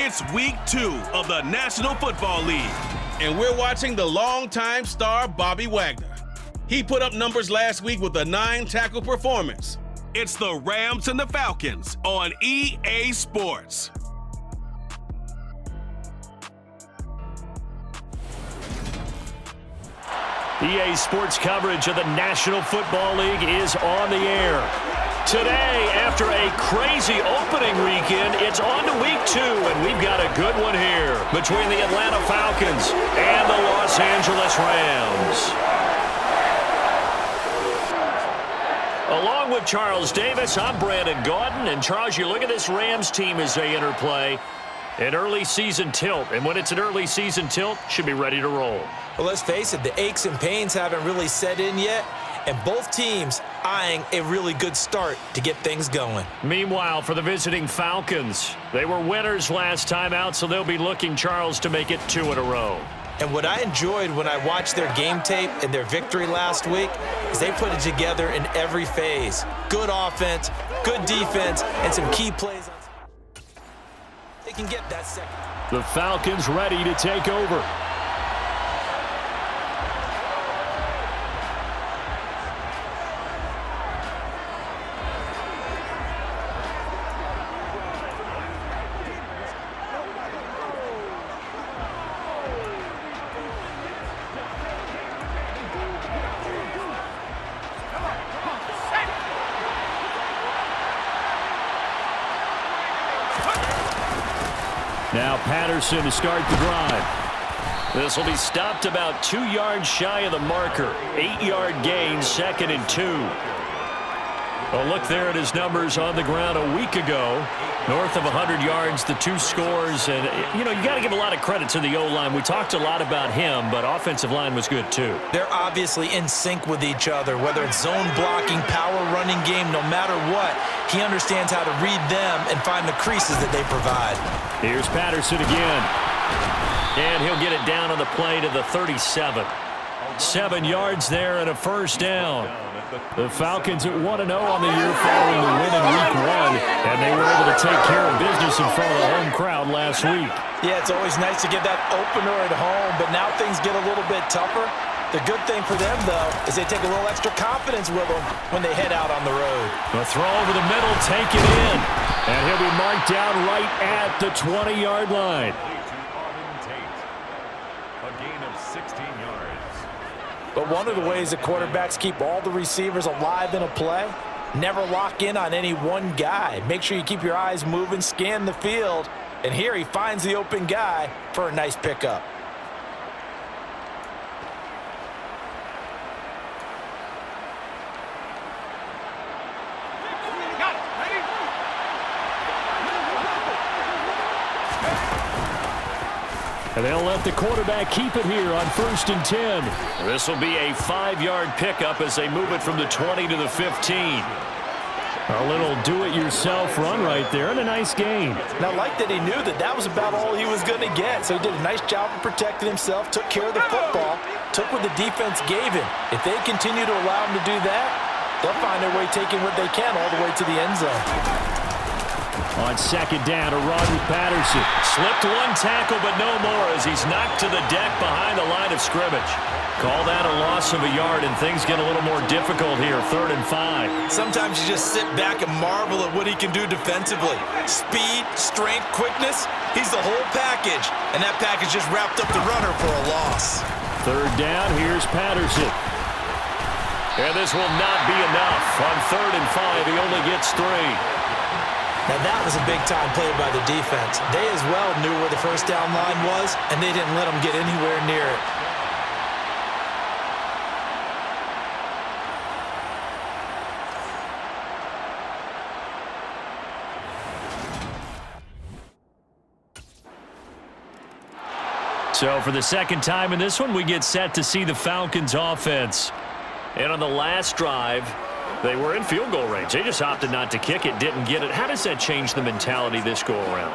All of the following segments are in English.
It's week 2 of the National Football League, and we're watching the longtime star Bobby Wagner. He put up numbers last week with a 9-tackle performance. It's the Rams and the Falcons on EA Sports. EA Sports coverage of the National Football League is on the air. Today, after a crazy opening weekend, it's on to week 2, and we've got a good one here between the Atlanta Falcons and the Los Angeles Rams. Along with Charles Davis, I'm Brandon Gaudin. And Charles, you look at this Rams team as they enter play. An early season tilt, and when it's an early season tilt, should be ready to roll. Well, let's face it, the aches and pains haven't really set in yet, and both teams eyeing a really good start to get things going. Meanwhile, for the visiting Falcons, they were winners last time out, so they'll be looking, Charles, to make it 2 in a row. And what I enjoyed when I watched their game tape and their victory last week is they put it together in every phase. Good offense, good defense, and some key plays. They can get that second. The Falcons ready to take over. Now Patterson to start the drive. This will be stopped about 2 yards shy of the marker. 8-yard gain, 2nd and 2. A look there at his numbers on the ground a week ago. North of 100 yards, the 2 scores. And, you know, you got to give a lot of credit to the O-line. We talked a lot about him, but offensive line was good too. They're obviously in sync with each other, whether it's zone blocking, power running game, no matter what. He understands how to read them and find the creases that they provide. Here's Patterson again. And he'll get it down on the play to the 37. 7 yards there and a first down. The Falcons at 1-0 on the year following the win in week 1, and they were able to take care of business in front of the home crowd last week. Yeah, it's always nice to get that opener at home, but now things get a little bit tougher. The good thing for them, though, is they take a little extra confidence with them when they head out on the road. A throw over the middle, take it in, and he'll be marked down right at the 20-yard line. A gain of 16 yards. But one of the ways that quarterbacks keep all the receivers alive in a play, never lock in on any one guy. Make sure you keep your eyes moving, scan the field, and here he finds the open guy for a nice pickup. And they'll let the quarterback keep it here on 1st and 10. This will be a 5-yard pickup as they move it from the 20 to the 15. A little do-it-yourself run right there and a nice gain. Now, like that he knew that was about all he was going to get, so he did a nice job of protecting himself, took care of the football, took what the defense gave him. If they continue to allow him to do that, they'll find their way taking what they can all the way to the end zone. On 2nd down, a run with Patterson. Slipped 1 tackle, but no more as he's knocked to the deck behind the line of scrimmage. Call that a loss of a yard, and things get a little more difficult here, 3rd and 5. Sometimes you just sit back and marvel at what he can do defensively. Speed, strength, quickness, he's the whole package. And that package just wrapped up the runner for a loss. 3rd down, here's Patterson. And this will not be enough. On 3rd and 5, he only gets 3. Now that was a big-time play by the defense. They as well knew where the first down line was, and they didn't let them get anywhere near it. So for the second time in this one, we get set to see the Falcons offense. And on the last drive, they were in field goal range. They just opted not to kick it, didn't get it. How does that change the mentality this go around?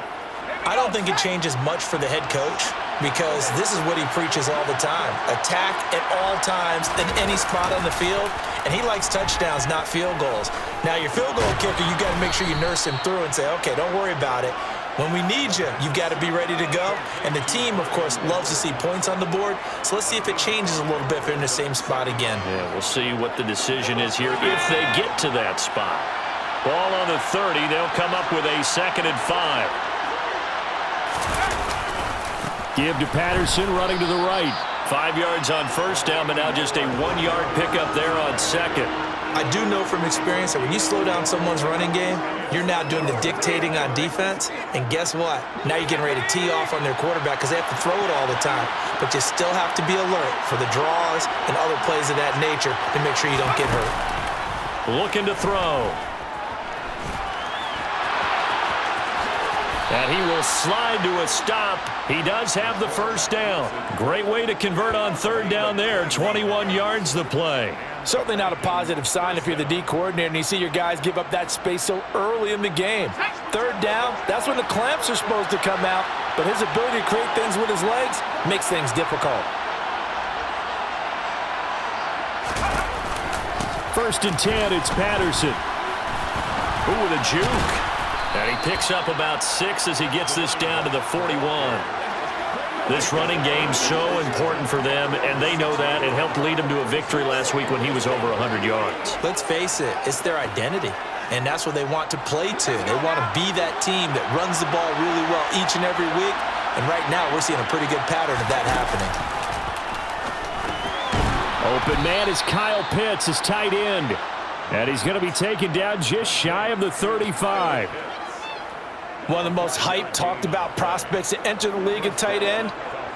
I don't think it changes much for the head coach. because this is what he preaches all the time. Attack at all times in any spot on the field, and he likes touchdowns, not field goals. Now, your field goal kicker, you got to make sure you nurse him through and say, okay, don't worry about it. When we need you, you've got to be ready to go. And the team, of course, loves to see points on the board. So let's see if it changes a little bit if they're in the same spot again. Yeah, we'll see what the decision is here if they get to that spot. Ball on the 30. They'll come up with a 2nd and 5. Give to Patterson, running to the right. 5 yards on first down, but now just a 1-yard pickup there on 2nd. I do know from experience that when you slow down someone's running game, you're now doing the dictating on defense. And guess what? Now you're getting ready to tee off on their quarterback because they have to throw it all the time. But you still have to be alert for the draws and other plays of that nature to make sure you don't get hurt. Looking to throw. And he will slide to a stop. He does have the first down. Great way to convert on 3rd down there. 21 yards the play. Certainly not a positive sign if you're the D coordinator and you see your guys give up that space so early in the game. 3rd down, that's when the clamps are supposed to come out, but his ability to create things with his legs makes things difficult. 1st and 10, it's Patterson. Ooh, with a juke. And he picks up about 6 as he gets this down to the 41. This running game's so important for them, and they know that. It helped lead them to a victory last week when he was over 100 yards. Let's face it, it's their identity, and that's what they want to play to. They want to be that team that runs the ball really well each and every week, and right now we're seeing a pretty good pattern of that happening. Open man is Kyle Pitts, his tight end, and he's going to be taken down just shy of the 35. One of the most hyped, talked about prospects to enter the league at tight end.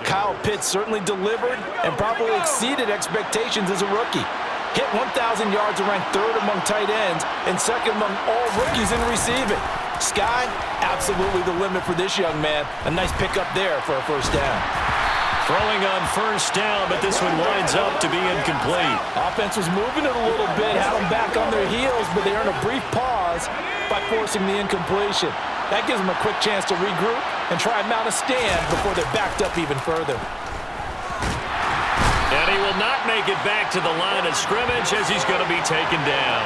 Kyle Pitts certainly delivered and probably exceeded expectations as a rookie. Hit 1,000 yards and ranked 3rd among tight ends and 2nd among all rookies in receiving. Sky, absolutely the limit for this young man. A nice pickup there for a first down. Throwing on first down, but this one winds up to be incomplete. Offense was moving it a little bit, had them back on their heels, but they earned a brief pause by forcing the incompletion. That gives them a quick chance to regroup and try and mount a stand before they're backed up even further. And he will not make it back to the line of scrimmage as he's going to be taken down.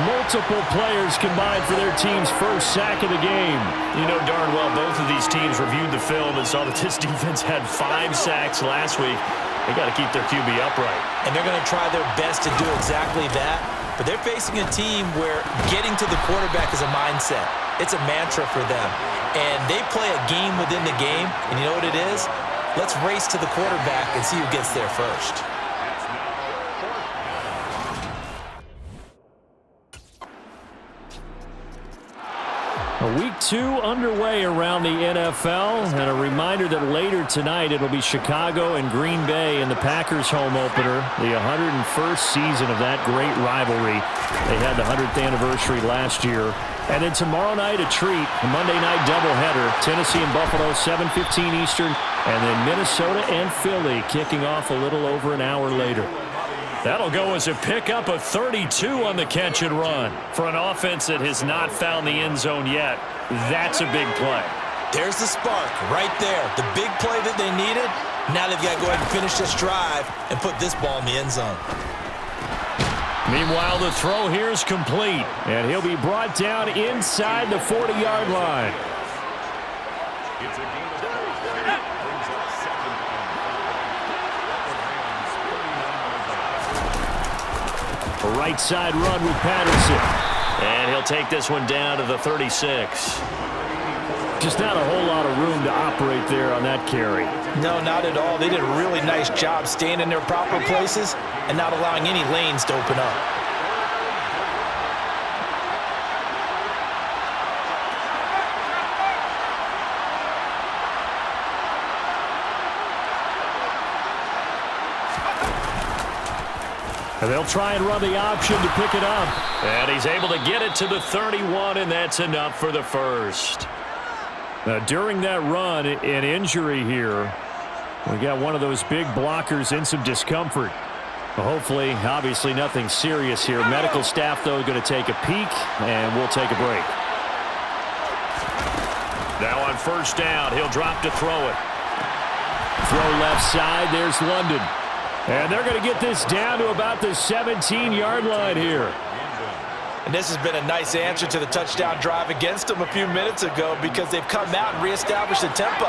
Multiple players combined for their team's first sack of the game. You know darn well both of these teams reviewed the film and saw that this defense had 5 sacks last week. They got to keep their QB upright. And they're going to try their best to do exactly that. But they're facing a team where getting to the quarterback is a mindset. It's a mantra for them. And they play a game within the game. And you know what it is? Let's race to the quarterback and see who gets there first. Week 2 underway around the NFL, and a reminder that later tonight it'll be Chicago and Green Bay in the Packers home opener, the 101st season of that great rivalry. They had the 100th anniversary last year. And then tomorrow night, a treat, a Monday night doubleheader, Tennessee and Buffalo, 7:15 Eastern, and then Minnesota and Philly kicking off a little over an hour later. That'll go as a pickup of 32 on the catch and run. For an offense that has not found the end zone yet, that's a big play. There's the spark right there. The big play that they needed. Now they've got to go ahead and finish this drive and put this ball in the end zone. Meanwhile, the throw here is complete, and he'll be brought down inside the 40-yard line. It's a gain of 3. Brings up 2nd and 5. A right side run with Patterson. And he'll take this one down to the 36. Just not a whole lot of room to operate there on that carry. No, not at all. They did a really nice job staying in their proper places and not allowing any lanes to open up. And they'll try and run the option to pick it up. And he's able to get it to the 31, and that's enough for the first. Now, during that run, an injury here. We got one of those big blockers in some discomfort. Well, hopefully, obviously, nothing serious here. Medical staff, though, going to take a peek, and we'll take a break. Now on first down, he'll drop to throw it. Throw left side. There's London. And they're going to get this down to about the 17-yard line here. And this has been a nice answer to the touchdown drive against them a few minutes ago because they've come out and reestablished the tempo.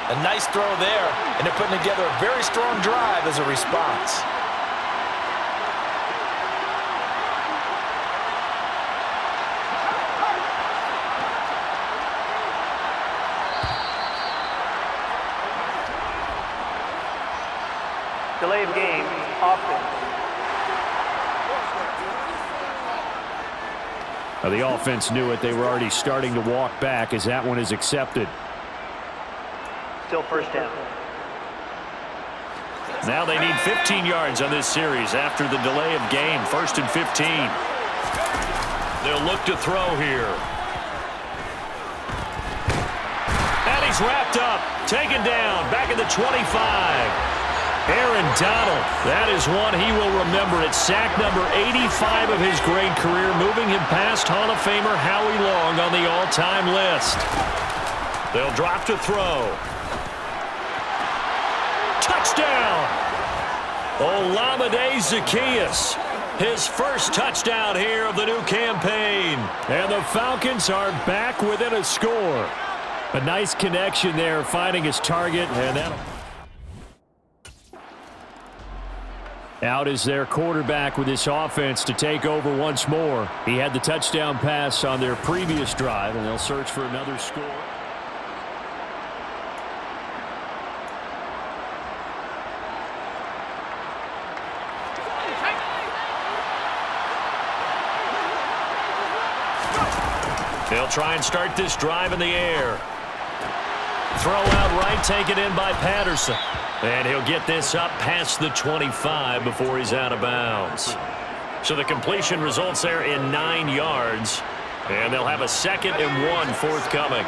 A nice throw there, and they're putting together a very strong drive as a response. Delay of game, offense. Now, the offense knew it. They were already starting to walk back as that one is accepted. Still first down. Now they need 15 yards on this series after the delay of game. 1st and 15. They'll look to throw here. And he's wrapped up. Taken down. Back at the 25. Aaron Donald, that is one he will remember. It's sack number 85 of his great career, moving him past Hall of Famer Howie Long on the all-time list. They'll drop to throw. Touchdown! Olamide Zaccheaus, his first touchdown here of the new campaign. And the Falcons are back within a score. A nice connection there, finding his target, and that'll... Out is their quarterback with this offense to take over once more. He had the touchdown pass on their previous drive, and they'll search for another score. They'll try and start this drive in the air. Throw out right, taken in by Patterson. And he'll get this up past the 25 before he's out of bounds. So the completion results there in 9 yards. And they'll have a 2nd and 1 forthcoming.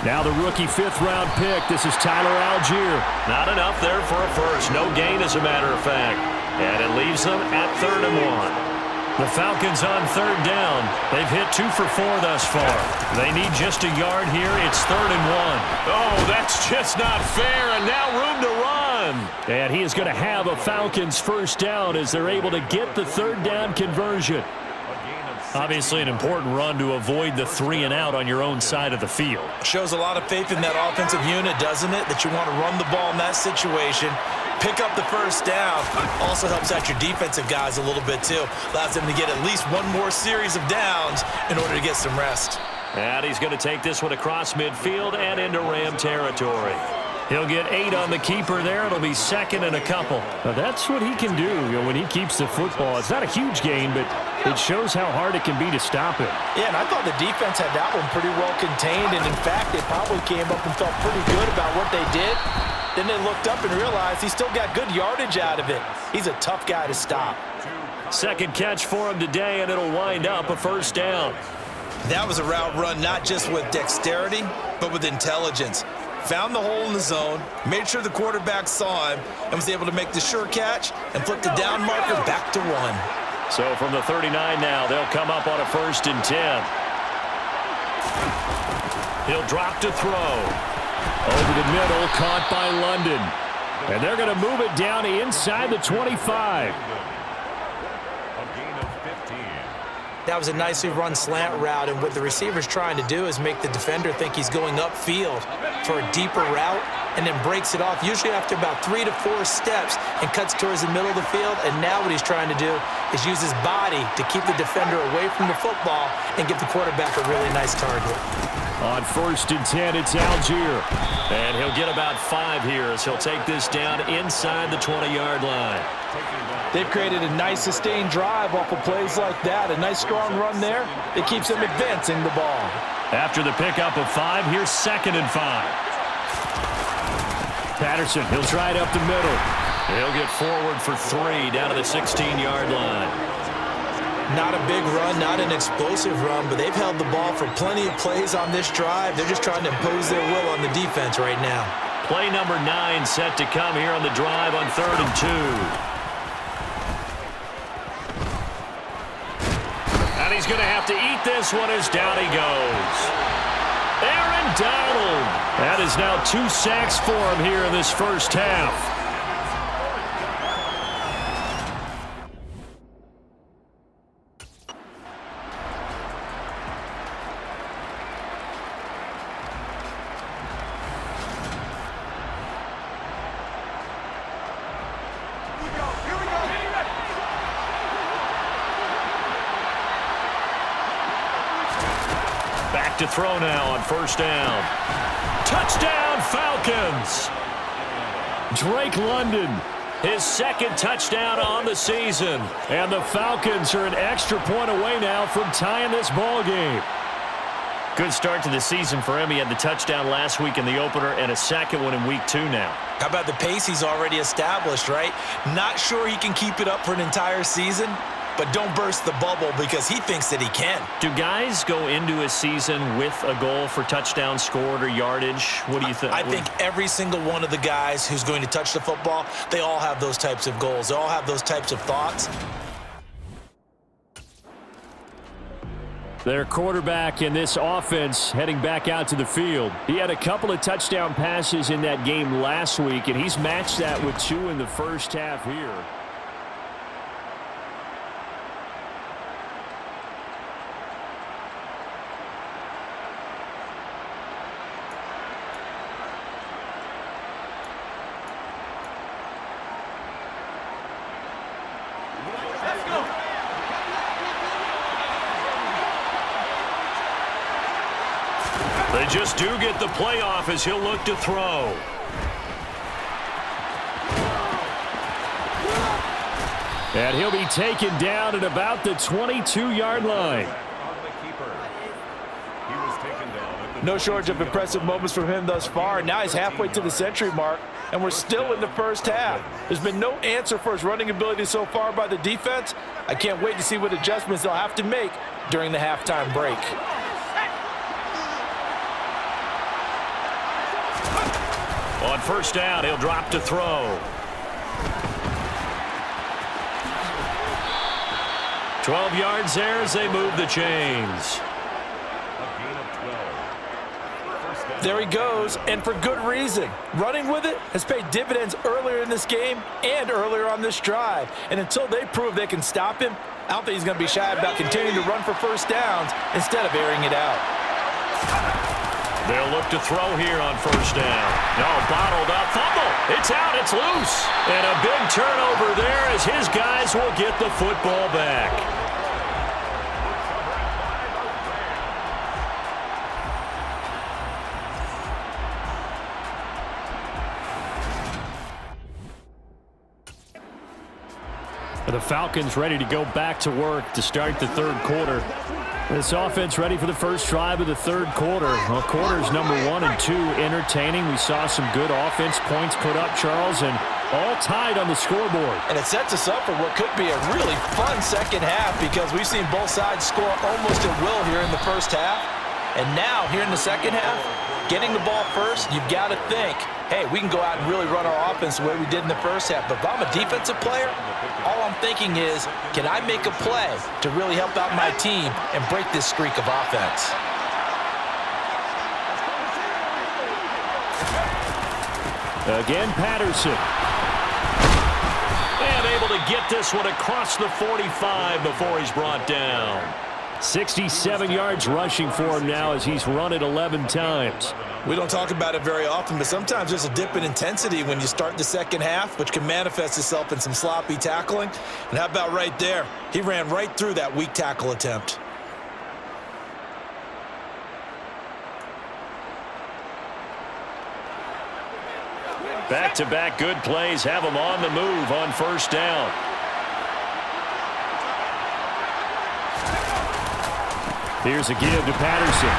Now the rookie 5th-round pick. This is Tyler Algier. Not enough there for a first. No gain, as a matter of fact. And it leaves them at 3rd and 1. The Falcons on 3rd down. They've hit 2 for 4 thus far. They need just a yard here. It's 3rd and 1. Oh, that's just not fair. And now room to run. And he is going to have a Falcons first down as they're able to get the 3rd down conversion. Obviously an important run to avoid the 3 and out on your own side of the field. Shows a lot of faith in that offensive unit, doesn't it? That you want to run the ball in that situation. Pick up the first down. Also helps out your defensive guys a little bit, too. Allows them to get at least one more series of downs in order to get some rest. And he's going to take this one across midfield and into Ram territory. He'll get 8 on the keeper there. It'll be 2nd and a couple. Now that's what he can do, when he keeps the football. It's not a huge gain, but it shows how hard it can be to stop it. Yeah, and I thought the defense had that one pretty well contained. And, in fact, they probably came up and felt pretty good about what they did. Then they looked up and realized he still got good yardage out of it. He's a tough guy to stop. 2nd catch for him today, and it'll wind up a first down. That was a route run not just with dexterity, but with intelligence. Found the hole in the zone, made sure the quarterback saw him, and was able to make the sure catch and flip the down marker back to 1. So from the 39 now, they'll come up on a 1st and 10. He'll drop to throw. Over the middle, caught by London. And they're going to move it down inside the 25. That was a nicely run slant route, and what the receiver's trying to do is make the defender think he's going upfield for a deeper route, and then breaks it off, usually after about 3 to 4 steps, and cuts towards the middle of the field. And now what he's trying to do is use his body to keep the defender away from the football and give the quarterback a really nice target. On 1st and 10, it's Algier. And he'll get about 5 here as he'll take this down inside the 20-yard line. They've created a nice sustained drive off of plays like that. A nice strong run there. It keeps them advancing the ball. After the pickup of 5, here's 2nd and 5. Patterson, he'll try it up the middle. He'll get forward for 3 down to the 16-yard line. Not a big run, not an explosive run, but they've held the ball for plenty of plays on this drive. They're just trying to impose their will on the defense right now. Play number 9 set to come here on the drive on 3rd and 2. And he's going to have to eat this one as down he goes. Aaron Donald. That is now 2 sacks for him here in this first half. Back to throw now on first down. Touchdown, Falcons. Drake London, his second touchdown on the season. And the Falcons are an extra point away now from tying this ball game. Good start to the season for him. He had the touchdown last week in the opener and a second one in week 2 now. How about the pace he's already established, right? Not sure he can keep it up for an entire season, but don't burst the bubble because he thinks that he can. Do guys go into a season with a goal for touchdown scored or yardage? What do you think? I think every single one of the guys who's going to touch the football, they all have those types of goals. They all have those types of thoughts. Their quarterback in this offense heading back out to the field. He had a couple of touchdown passes in that game last week, and he's matched that with 2 in the first half here. They just do get the playoff as he'll look to throw. And he'll be taken down at about the 22-yard line. No shortage of impressive moments from him thus far. Now he's halfway to the century mark, and we're still in the first half. There's been no answer for his running ability so far by the defense. I can't wait to see what adjustments they'll have to make during the halftime break. On first down, he'll drop to throw. 12 yards there as they move the chains. There he goes, and for good reason. Running with it has paid dividends earlier in this game and earlier on this drive. And until they prove they can stop him, I don't think he's going to be shy about continuing to run for first downs instead of airing it out. They'll look to throw here on first down. No, bottled up. Fumble. It's out. It's loose. And a big turnover there as his guys will get the football back. The Falcons ready to go back to work to start the third quarter. This offense ready for the first drive of the third quarter. Well, quarters number 1 and 2 entertaining. We saw some good offense points put up, Charles, and all tied on the scoreboard. And it sets us up for what could be a really fun second half because we've seen both sides score almost at will here in the first half. And now, here in the second half, getting the ball first, you've got to think, hey, we can go out and really run our offense the way we did in the first half. But if I'm a defensive player, all I'm thinking is, can I make a play to really help out my team and break this streak of offense? Again, Patterson. And able to get this one across the 45 before he's brought down. 67 yards rushing for him now as he's run it 11 times. We don't talk about it very often, but sometimes there's a dip in intensity when you start the second half, which can manifest itself in some sloppy tackling. And how about right there? He ran right through that weak tackle attempt. Back-to-back good plays have him on the move on first down. Here's a give to Patterson.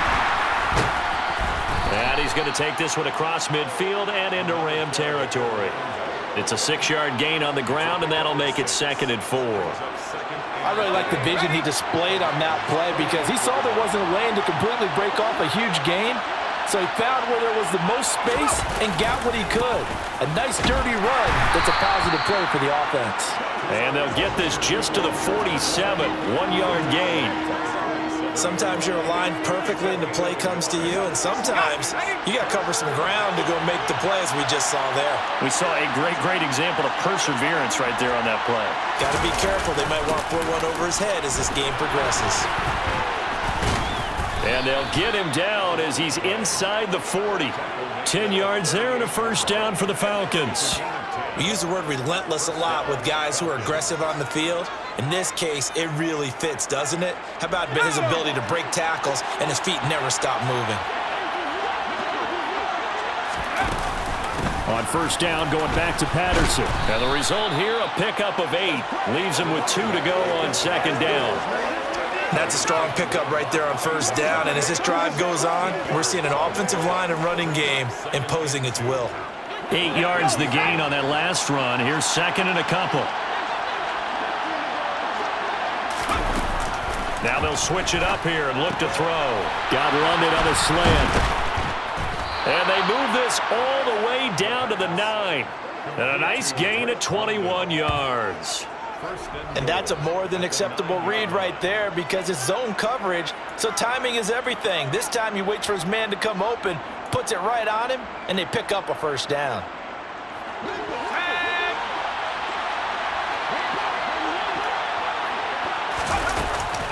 And he's going to take this one across midfield and into Ram territory. It's a 6-yard gain on the ground, and that'll make it 2nd and 4. I really like the vision he displayed on that play because he saw there wasn't a lane to completely break off a huge gain. So he found where there was the most space and got what he could. A nice dirty run that's a positive play for the offense. And they'll get this just to the 47, 1-yard gain. Sometimes you're aligned perfectly and the play comes to you, and sometimes you got to cover some ground to go make the play, as we just saw there. We saw a great example of perseverance right there on that play. Got to be careful. They might want to put one over his head as this game progresses. And they'll get him down as he's inside the 40. 10 yards there and a first down for the Falcons. We use the word relentless a lot with guys who are aggressive on the field. In this case, it really fits, doesn't it? How about his ability to break tackles and his feet never stop moving? On first down, going back to Patterson. And the result here, a pickup of 8. Leaves him with 2 to go on second down. That's a strong pickup right there on first down. And as this drive goes on, we're seeing an offensive line and running game imposing its will. 8 yards the gain on that last run. Here's second and a couple. Now they'll switch it up here and look to throw. Got run it on a slant. And they move this all the way down to the 9. And a nice gain at 21 yards. And that's a more than acceptable read right there because it's zone coverage, so timing is everything. This time he waits for his man to come open, puts it right on him, and they pick up a first down.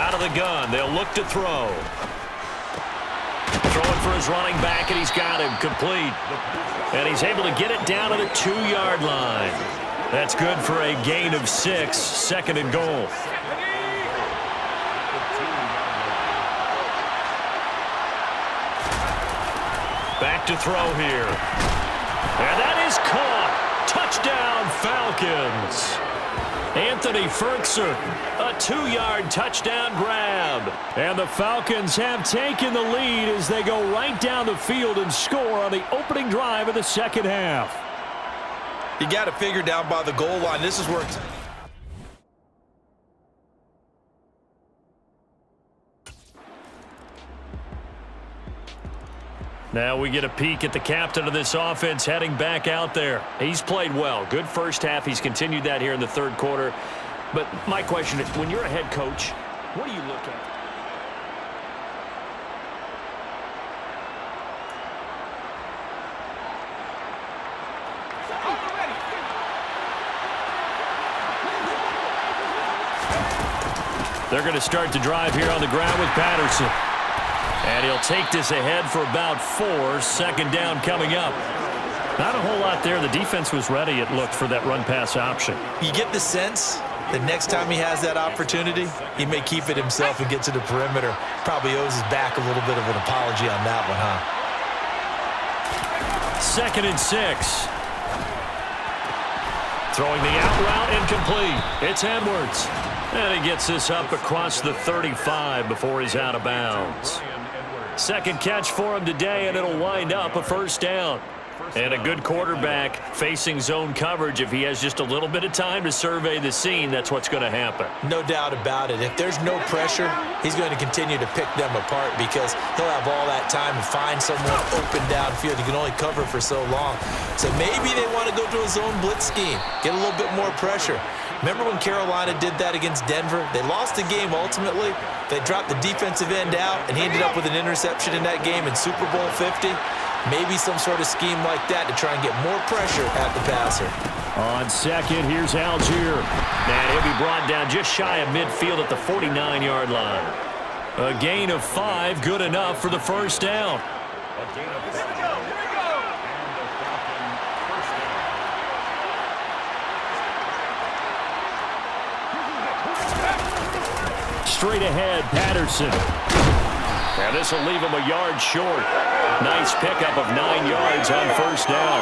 Out of the gun, they'll look to throw. Throwing for his running back, and he's got him complete. And he's able to get it down to the 2-yard line. That's good for a gain of 6, second and goal. Back to throw here. And that is caught. Touchdown, Falcons. Anthony Ferguson, a 2-yard touchdown grab. And the Falcons have taken the lead as they go right down the field and score on the opening drive of the second half. You got to figure down by the goal line. This is where it's... Now we get a peek at the captain of this offense heading back out there. He's played well. Good first half. He's continued that here in the third quarter. But my question is, when you're a head coach, what do you look at? They're going to start the drive here on the ground with Patterson. And he'll take this ahead for about 4. Second down coming up. Not a whole lot there. The defense was ready, it looked, for that run-pass option. You get the sense that next time he has that opportunity, he may keep it himself and get to the perimeter. Probably owes his back a little bit of an apology on that one, huh? Second and 6. Throwing the out route incomplete. It's Edwards. And he gets this up across the 35 before he's out of bounds. Second catch for him today, and it'll wind up a first down. And a good quarterback facing zone coverage. If he has just a little bit of time to survey the scene, that's what's going to happen. No doubt about it. If there's no pressure, he's going to continue to pick them apart because he'll have all that time to find someone open downfield. He can only cover for so long. So maybe they want to go to a zone blitz scheme, get a little bit more pressure. Remember when Carolina did that against Denver? They lost the game ultimately. They dropped the defensive end out, and he ended up with an interception in that game in Super Bowl 50. Maybe some sort of scheme like that to try and get more pressure at the passer. On second, here's Algier. And he'll be brought down just shy of midfield at the 49-yard line. A gain of 5, good enough for the first down. Straight ahead, Patterson. And this will leave him a yard short. Nice pickup of 9 yards on first down.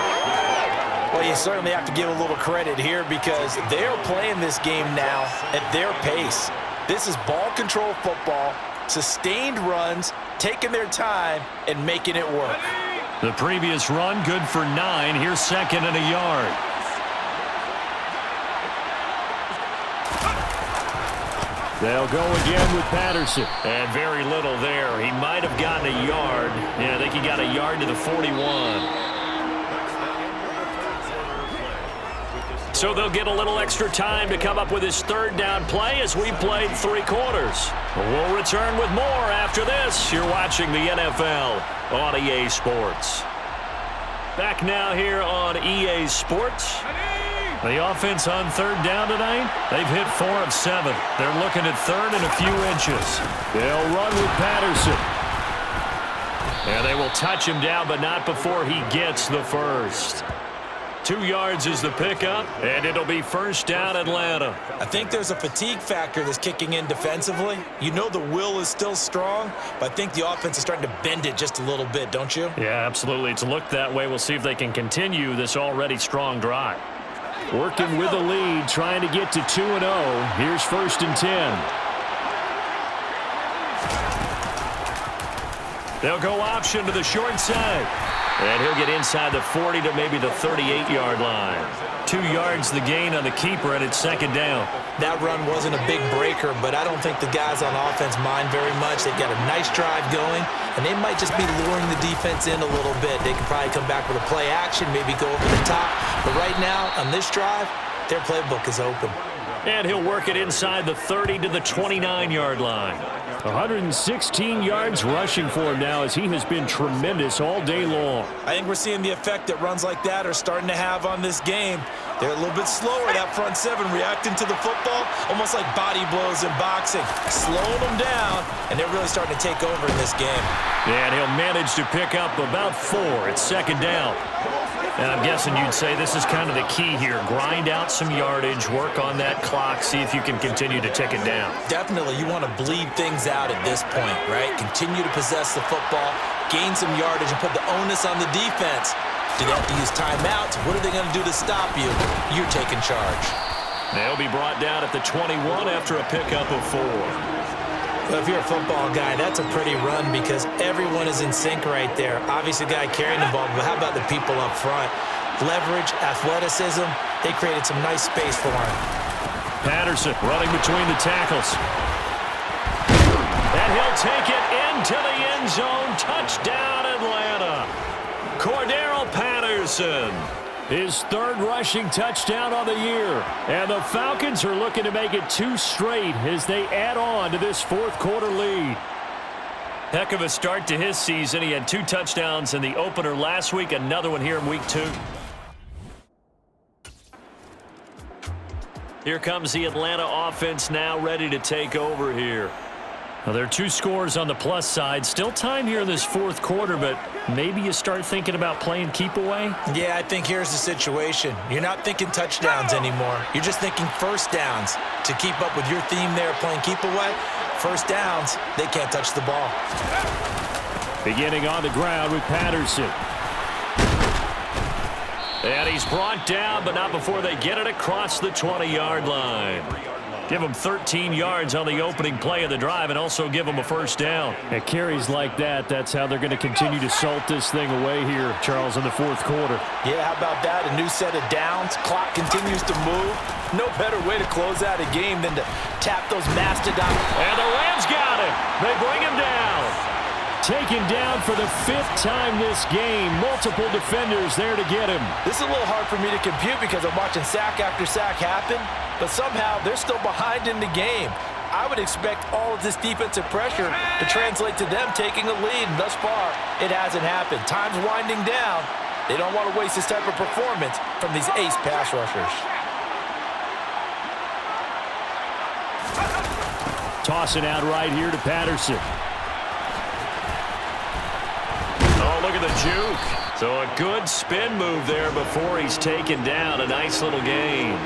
Well, you certainly have to give a little credit here because they're playing this game now at their pace. This is ball control football, sustained runs, taking their time, and making it work. The previous run, good for 9. Here's second and a yard. They'll go again with Patterson. And very little there. He might have gotten a yard. Yeah, I think he got a yard to the 41. So they'll get a little extra time to come up with his third down play as we played 3 quarters. We'll return with more after this. You're watching the NFL on EA Sports. Back now here on EA Sports. The offense on third down tonight, they've hit 4 of 7. They're looking at third and a few inches. They'll run with Patterson. And they will touch him down, but not before he gets the first. 2 yards is the pickup, and it'll be first down Atlanta. I think there's a fatigue factor that's kicking in defensively. You know the will is still strong, but I think the offense is starting to bend it just a little bit, don't you? Yeah, absolutely. It's looked that way. We'll see if they can continue this already strong drive. Working with the lead, trying to get to 2-0. Here's first and 10. They'll go option to the short side. And he'll get inside the 40 to maybe the 38-yard line. 2 yards the gain on the keeper, and it's second down. That run wasn't a big breaker, but I don't think the guys on offense mind very much. They've got a nice drive going, and they might just be luring the defense in a little bit. They can probably come back with a play action, maybe go over the top. But right now, on this drive, their playbook is open. And he'll work it inside the 30 to the 29-yard line. 116 yards rushing for him now as he has been tremendous all day long. I think we're seeing the effect that runs like that are starting to have on this game. They're a little bit slower, that front 7, reacting to the football, almost like body blows in boxing, slowing them down, and they're really starting to take over in this game. Yeah, and he'll manage to pick up about 4 at second down. And I'm guessing you'd say this is kind of the key here. Grind out some yardage, work on that clock, see if you can continue to tick it down. Definitely, you want to bleed things out at this point, right? Continue to possess the football, gain some yardage, and put the onus on the defense. Do they have to use timeouts? What are they going to do to stop you? You're taking charge. They'll be brought down at the 21 after a pickup of 4. Well, if you're a football guy, that's a pretty run because everyone is in sync right there. Obviously, the guy carrying the ball, but how about the people up front? Leverage, athleticism, they created some nice space for him. Patterson running between the tackles. And he'll take it into the end zone. Touchdown, Atlanta. Cordero Patterson. His 3rd rushing touchdown on the year. And the Falcons are looking to make it 2 straight as they add on to this 4th quarter lead. Heck of a start to his season. He had 2 touchdowns in the opener last week, another one here in week 2. Here comes the Atlanta offense now ready to take over here. Well, there are 2 scores on the plus side. Still time here in this 4th quarter, but maybe you start thinking about playing keep away? Yeah, I think here's the situation. You're not thinking touchdowns anymore. You're just thinking first downs. To keep up with your theme there, playing keep away, first downs, they can't touch the ball. Beginning on the ground with Patterson. And he's brought down, but not before they get it across the 20-yard line. Give them 13 yards on the opening play of the drive and also give them a first down. At carries like that, that's how they're going to continue to salt this thing away here, Charles, in the 4th quarter. Yeah, how about that? A new set of downs. Clock continues to move. No better way to close out a game than to tap those mastodon. And the Rams got him. They bring him down. Taken down for the 5th time this game. Multiple defenders there to get him. This is a little hard for me to compute because I'm watching sack after sack happen, but somehow they're still behind in the game. I would expect all of this defensive pressure to translate to them taking a lead, and thus far, it hasn't happened. Time's winding down. They don't want to waste this type of performance from these ace pass rushers. Tossing out right here to Patterson. Oh, look at the juke. So a good spin move there before he's taken down. A nice little gain.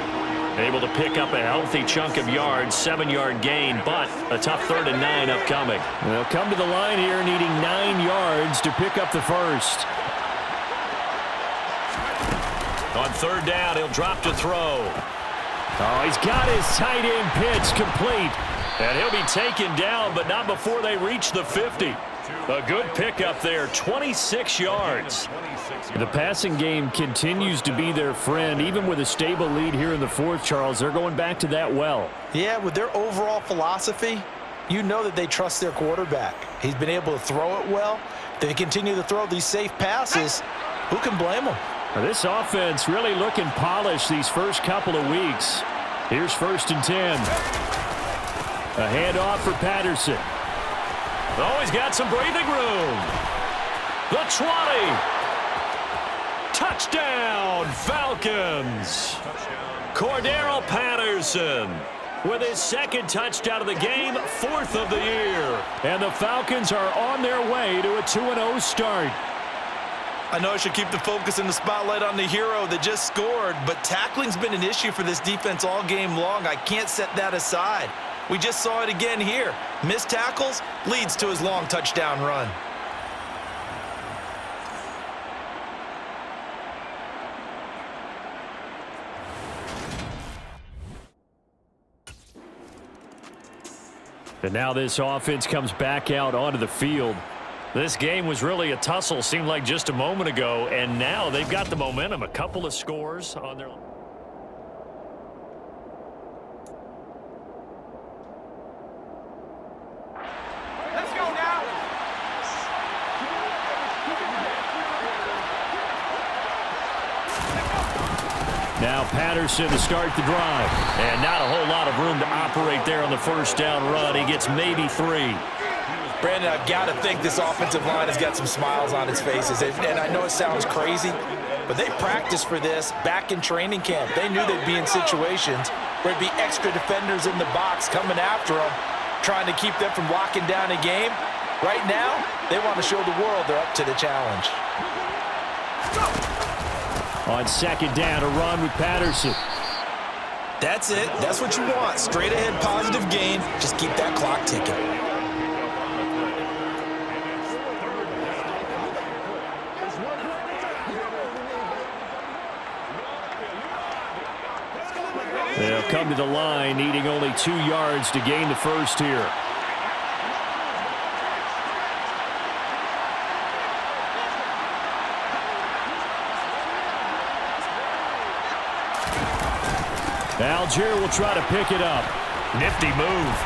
Able to pick up a healthy chunk of yards, 7-yard gain, but a tough 3rd and 9 upcoming. They'll come to the line here needing 9 yards to pick up the first. On 3rd down, he'll drop to throw. Oh, he's got his tight end pitch complete. And he'll be taken down, but not before they reach the 50. A good pickup there, 26 yards. The passing game continues to be their friend. Even with a stable lead here in the 4th, Charles, they're going back to that well. Yeah, with their overall philosophy, you know that they trust their quarterback. He's been able to throw it well. They continue to throw these safe passes. Who can blame them? This offense really looking polished these first couple of weeks. Here's 1st and 10. A handoff for Patterson. Oh, he's got some breathing room. The 20. Touchdown, Falcons. Cordero Patterson with his 2nd touchdown of the game, 4th of the year. And the Falcons are on their way to a 2-0 start. I know I should keep the focus and the spotlight on the hero that just scored, but tackling's been an issue for this defense all game long. I can't set that aside. We just saw it again here. Missed tackles leads to his long touchdown run. And now this offense comes back out onto the field. This game was really a tussle, seemed like just a moment ago, and now they've got the momentum. A couple of scores on their... Let's go now. Now Patterson to start the drive. And not a whole lot of room to operate there on the 1st down run. He gets maybe 3. Brandon, I've got to think this offensive line has got some smiles on its faces. And I know it sounds crazy, but they practiced for this back in training camp. They knew they'd be in situations where there'd be extra defenders in the box coming after them, trying to keep them from locking down a game. Right now, they want to show the world they're up to the challenge. On 2nd down, a run with Patterson. That's it. That's what you want. Straight ahead positive gain. Just keep that clock ticking. They'll come to the line, needing only 2 yards to gain the 1st here. Algier will try to pick it up. Nifty move.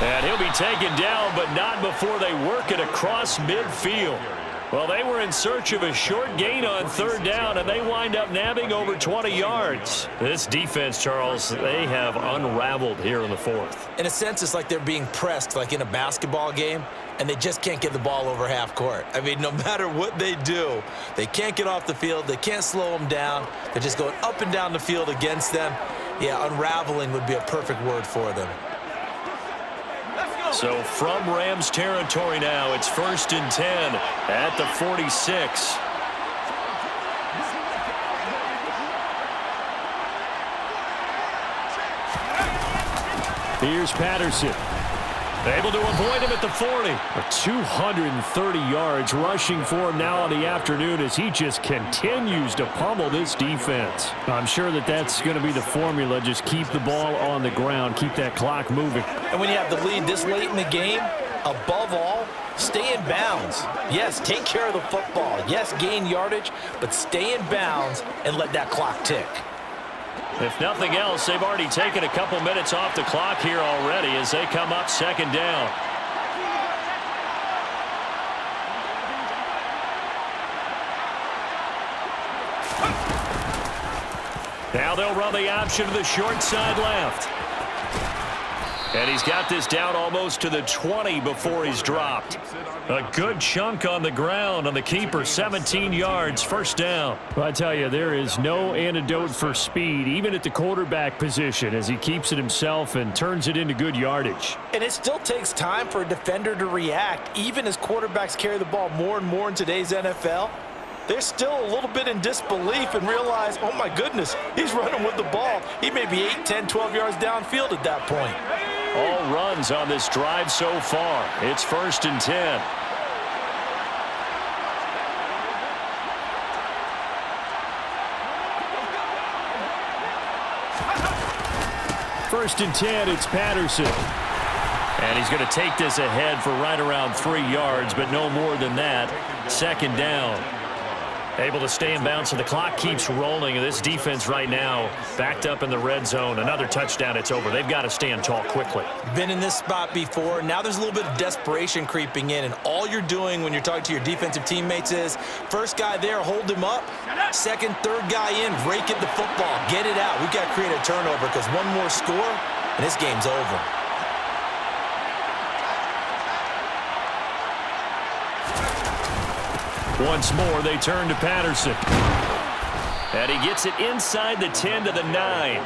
And he'll be taken down, but not before they work it across midfield. Well, they were in search of a short gain on 3rd down, and they wind up nabbing over 20 yards. This defense, Charles, they have unraveled here in the 4th. In a sense, it's like they're being pressed like in a basketball game, and they just can't get the ball over half court. I mean, no matter what they do, they can't get off the field. They can't slow them down. They're just going up and down the field against them. Yeah, unraveling would be a perfect word for them. So from Rams territory now, it's 1st and 10 at the 46. Here's Patterson. Able to avoid him at the 40. 230 yards rushing for him now on the afternoon as he just continues to pummel this defense. I'm sure that that's going to be the formula. Just keep the ball on the ground. Keep that clock moving. And when you have the lead this late in the game, above all, stay in bounds. Yes, take care of the football. Yes, gain yardage, but stay in bounds and let that clock tick. If nothing else, they've already taken a couple minutes off the clock here already as they come up 2nd down. Now they'll run the option to the short side left. And he's got this down almost to the 20 before he's dropped. A good chunk on the ground on the keeper, 17 yards, 1st down. Well, I tell you, there is no antidote for speed, even at the quarterback position, as he keeps it himself and turns it into good yardage. And it still takes time for a defender to react, even as quarterbacks carry the ball more and more in today's NFL. They're still a little bit in disbelief and realize, oh my goodness, he's running with the ball. He may be 8, 10, 12 yards downfield at that point. All runs on this drive so far. It's 1st and 10. First and 10, it's Patterson. And he's going to take this ahead for right around 3 yards, but no more than that. 2nd down. Able to stay in bounds, so the clock keeps rolling. And this defense right now backed up in the red zone. Another touchdown, it's over. They've got to stand tall quickly. Been in this spot before. Now there's a little bit of desperation creeping in, and all you're doing when you're talking to your defensive teammates is first guy there, hold him up. Second, third guy in, rake at the football. Get it out. We've got to create a turnover because one more score, and this game's over. Once more, they turn to Patterson. And he gets it inside the 10 to the 9.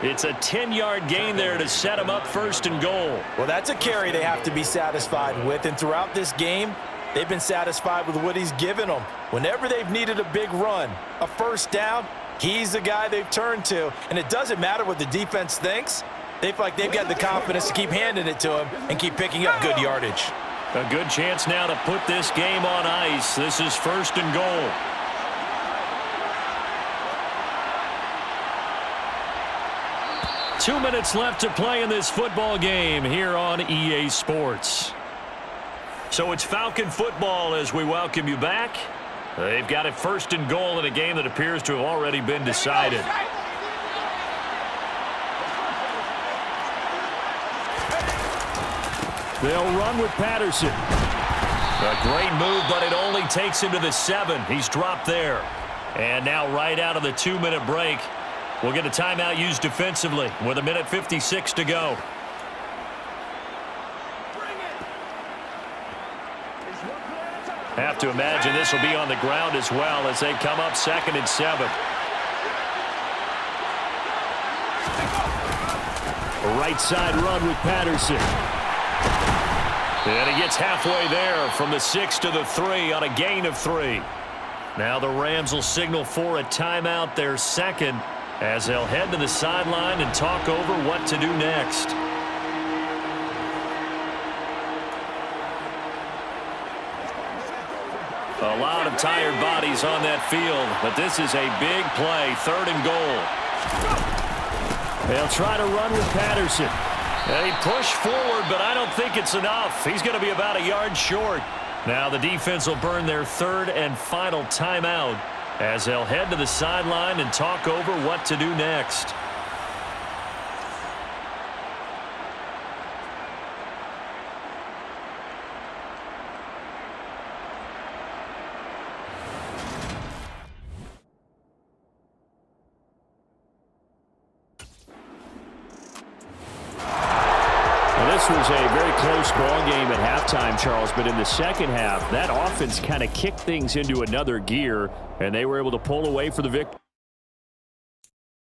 It's a 10-yard gain there to set him up first and goal. Well, that's a carry they have to be satisfied with, and throughout this game, they've been satisfied with what he's given them. Whenever they've needed a big run, a first down, he's the guy they've turned to. And it doesn't matter what the defense thinks. They feel like they've got the confidence to keep handing it to him and keep picking up good yardage. A good chance now to put this game on ice. This is first and goal. Two minutes left to play in this football game here on EA Sports. So it's Falcon football as we welcome you back. They've got it first and goal in a game that appears to have already been decided. They'll run with Patterson. A great move, but it only takes him to the 7. He's dropped there. And now right out of the 2-minute break, we'll get a timeout used defensively with 1:56 to go. Have to imagine this will be on the ground as well as they come up 2nd and 7. Right side run with Patterson. And he gets halfway there from the 6 to the 3 on a gain of 3. Now the Rams will signal for a timeout, their second, as they'll head to the sideline and talk over what to do next. A lot of tired bodies on that field, but this is a big play, 3rd and goal. They'll try to run with Patterson. They push forward, but I don't think it's enough. He's going to be about a yard short. Now the defense will burn their 3rd and final timeout as they'll head to the sideline and talk over what to do next. This was a very close ball game at halftime, Charles, but in the second half, that offense kind of kicked things into another gear, and they were able to pull away for the victory.